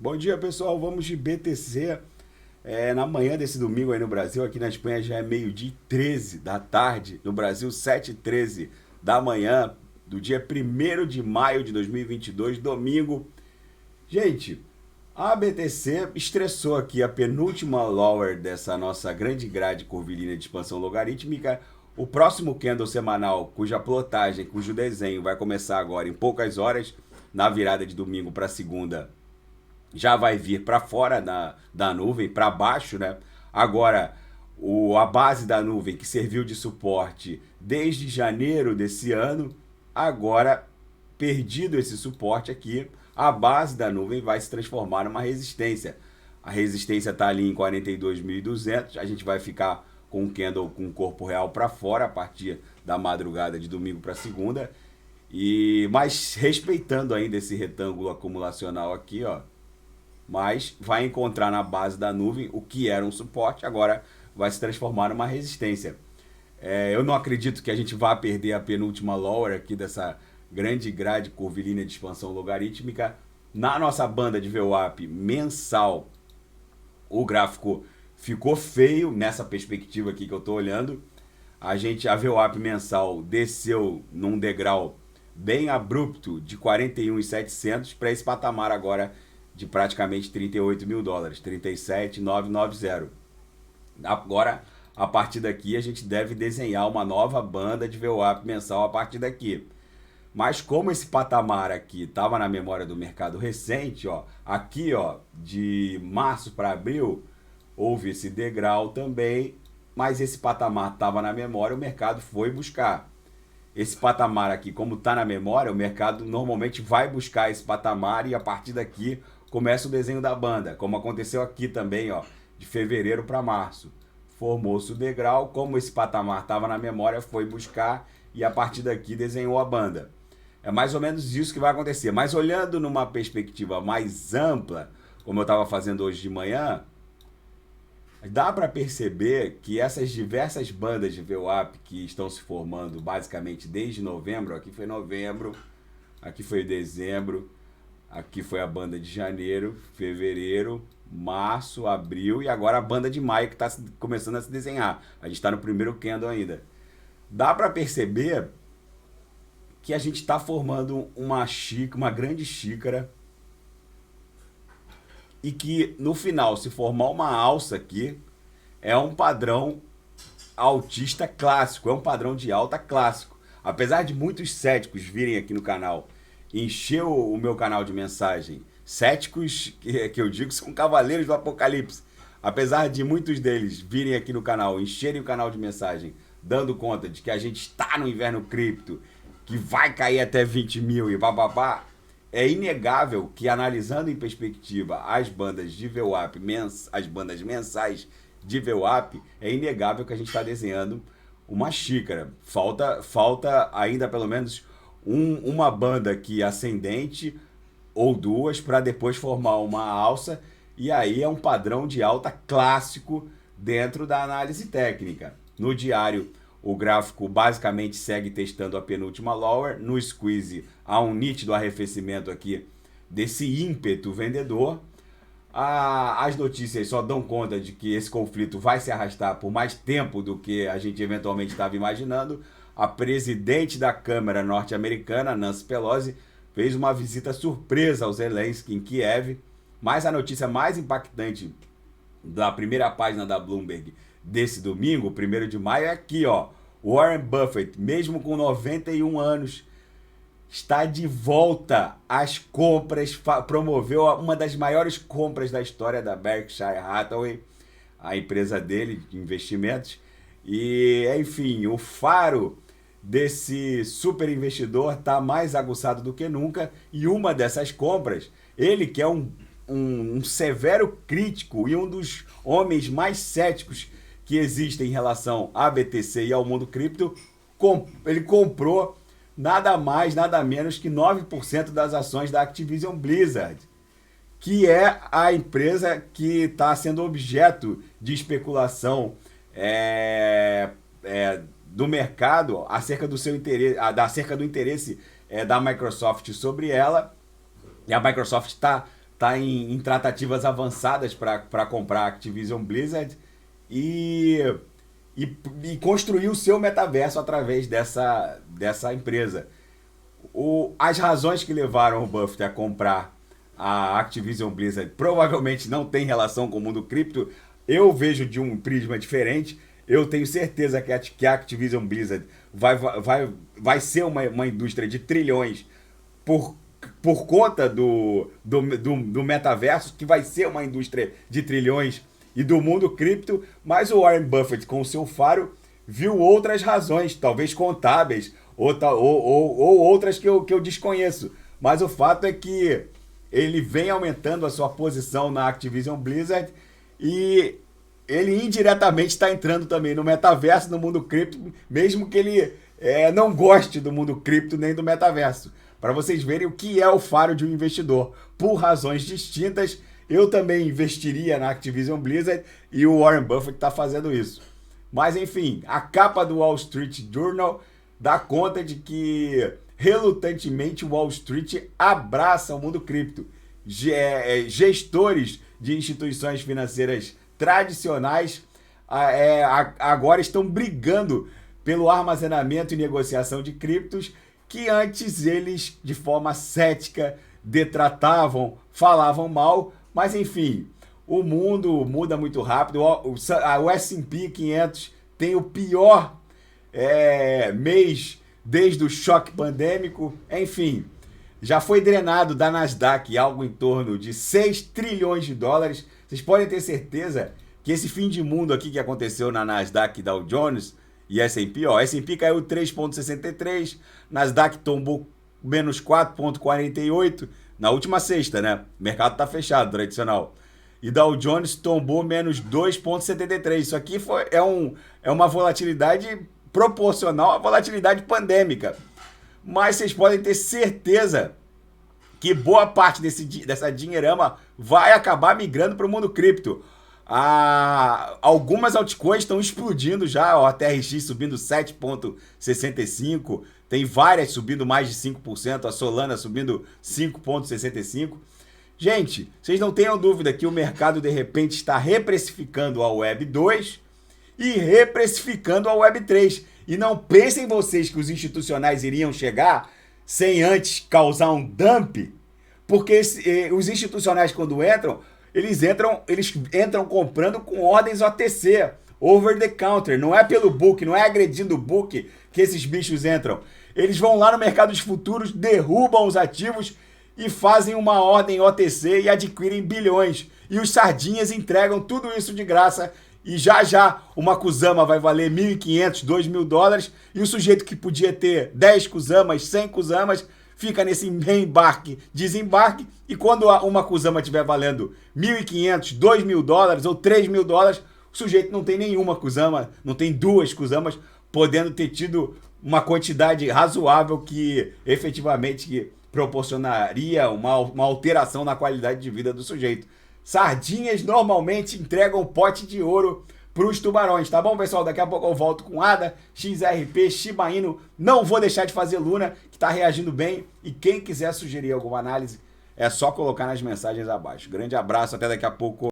Bom dia, pessoal. Vamos de BTC. Na manhã desse domingo aí no Brasil, aqui na Espanha já é meio-dia e 13 da tarde. No Brasil, 7h13 da manhã do dia 1º de maio de 2022, domingo. Gente, a BTC estressou aqui a penúltima lower dessa nossa grande grade curvilínea de expansão logarítmica. O próximo candle semanal, cuja plotagem, cujo desenho vai começar agora em poucas horas, na virada de domingo para segunda, já vai vir para fora da nuvem, para baixo, né? Agora, a base da nuvem que serviu de suporte desde janeiro desse ano, agora, perdido esse suporte aqui, a base da nuvem vai se transformar numa resistência. A resistência está ali em 42.200, a gente vai ficar com o candle com o corpo real para fora a partir da madrugada de domingo para segunda, mas respeitando ainda esse retângulo acumulacional aqui, ó, mas vai encontrar na base da nuvem o que era um suporte, agora vai se transformar numa resistência. Eu não acredito que a gente vá perder a penúltima lower aqui dessa grande grade curvilínea de expansão logarítmica. Na nossa banda de VWAP mensal, o gráfico ficou feio nessa perspectiva aqui que eu estou olhando. A VWAP mensal desceu num degrau bem abrupto de 41.700 para esse patamar agora de praticamente 38 mil dólares, 37.990. Agora, a partir daqui, a gente deve desenhar uma nova banda de VWAP mensal a partir daqui. Mas como esse patamar aqui estava na memória do mercado recente, ó, aqui ó, de março para abril, houve esse degrau também, mas esse patamar estava na memória, o mercado foi buscar. Esse patamar aqui, como está na memória, o mercado normalmente vai buscar esse patamar e a partir daqui começa o desenho da banda, como aconteceu aqui também, ó, de fevereiro para março. Formou-se o degrau, como esse patamar estava na memória, foi buscar e a partir daqui desenhou a banda. É mais ou menos isso que vai acontecer. Mas olhando numa perspectiva mais ampla, como eu estava fazendo hoje de manhã, dá para perceber que essas diversas bandas de VWAP que estão se formando basicamente desde novembro, aqui foi dezembro, aqui foi a banda de janeiro, fevereiro, março, abril e agora a banda de maio que está começando a se desenhar. A gente está no primeiro candle ainda. Dá para perceber que a gente está formando uma grande xícara e que no final, se formar uma alça aqui, é um padrão altista clássico, é um padrão de alta clássico. Apesar de muitos céticos virem aqui no canal, encher o meu canal de mensagem, céticos que eu digo são cavaleiros do apocalipse, apesar de muitos deles virem aqui no canal, encherem o canal de mensagem, dando conta de que a gente está no inverno cripto, que vai cair até 20 mil e bababá, é inegável que, analisando em perspectiva as bandas de VWAP, as bandas mensais de VWAP, é inegável que a gente está desenhando uma xícara. Falta ainda pelo menos uma banda aqui ascendente ou duas para depois formar uma alça, e aí é um padrão de alta clássico dentro da análise técnica. No diário, o gráfico basicamente segue testando a penúltima lower. No squeeze há um nítido arrefecimento aqui desse ímpeto vendedor. As notícias só dão conta de que esse conflito vai se arrastar por mais tempo do que a gente eventualmente estava imaginando. A presidente da Câmara norte-americana, Nancy Pelosi, fez uma visita surpresa ao Zelensky em Kiev. Mas a notícia mais impactante da primeira página da Bloomberg desse domingo, 1º de maio, é aqui, ó. Warren Buffett, mesmo com 91 anos, está de volta às compras, promoveu uma das maiores compras da história da Berkshire Hathaway, a empresa dele de investimentos. E, enfim, o faro desse super investidor está mais aguçado do que nunca, e uma dessas compras, ele que é um severo crítico e um dos homens mais céticos que existem em relação à BTC e ao mundo cripto, ele comprou nada mais, nada menos que 9% das ações da Activision Blizzard, que é a empresa que está sendo objeto de especulação do mercado acerca do seu interesse, acerca do interesse da Microsoft sobre ela. E a Microsoft está tá em tratativas avançadas para comprar a Activision Blizzard e, e construir o seu metaverso através dessa empresa. As razões que levaram o Buffett a comprar a Activision Blizzard provavelmente não tem relação com o mundo cripto. Eu vejo de um prisma diferente. Eu tenho certeza que a Activision Blizzard vai ser uma indústria de trilhões por conta do metaverso, que vai ser uma indústria de trilhões e do mundo cripto. Mas o Warren Buffett, com o seu faro, viu outras razões, talvez contábeis, ou outras que eu desconheço. Mas o fato é que ele vem aumentando a sua posição na Activision Blizzard e ele indiretamente está entrando também no metaverso, no mundo cripto, mesmo que ele não goste do mundo cripto nem do metaverso. Para vocês verem o que é o faro de um investidor. Por razões distintas, eu também investiria na Activision Blizzard e o Warren Buffett está fazendo isso. Mas enfim, a capa do Wall Street Journal dá conta de que, relutantemente, o Wall Street abraça o mundo cripto. Gestores de instituições financeiras tradicionais agora estão brigando pelo armazenamento e negociação de criptos que antes eles, de forma cética, detratavam, falavam mal, mas enfim, o mundo muda muito rápido. O S&P 500 tem o pior mês desde o choque pandêmico. Enfim, já foi drenado da Nasdaq algo em torno de 6 trilhões de dólares. Vocês podem ter certeza que esse fim de mundo aqui que aconteceu na Nasdaq, Dow Jones e S&P, S&P caiu 3,63, Nasdaq tombou menos 4,48 na última sexta, né? O mercado tá fechado, tradicional. E Dow Jones tombou menos 2,73. Isso aqui é uma volatilidade proporcional à volatilidade pandêmica. Mas vocês podem ter certeza que boa parte dessa dinheirama vai acabar migrando para o mundo cripto. Algumas altcoins estão explodindo já, a TRX subindo 7,65%, tem várias subindo mais de 5%, a Solana subindo 5,65%. Gente, vocês não tenham dúvida que o mercado de repente está reprecificando a Web 2 e reprecificando a Web 3. E não pensem vocês que os institucionais iriam chegar sem antes causar um dump, porque os institucionais, quando eles entram comprando com ordens OTC, over the counter, não é pelo book, não é agredindo o book que esses bichos entram. Eles vão lá no mercado de futuros, derrubam os ativos e fazem uma ordem OTC e adquirem bilhões. E os sardinhas entregam tudo isso de graça e já uma Kusama vai valer 1.500, 2.000 dólares e o sujeito que podia ter 10 Kusamas, 100 Kusamas, fica nesse reembarque, desembarque, e quando uma Kusama estiver valendo 1.500, 2.000 dólares ou 3.000 dólares, o sujeito não tem nenhuma Kusama, não tem duas Kusamas, podendo ter tido uma quantidade razoável que efetivamente proporcionaria uma alteração na qualidade de vida do sujeito. Sardinhas normalmente entregam pote de ouro para os tubarões, tá bom, pessoal? Daqui a pouco eu volto com ADA, XRP, Shiba Inu. Não vou deixar de fazer Luna, que está reagindo bem. E quem quiser sugerir alguma análise, é só colocar nas mensagens abaixo. Grande abraço, até daqui a pouco.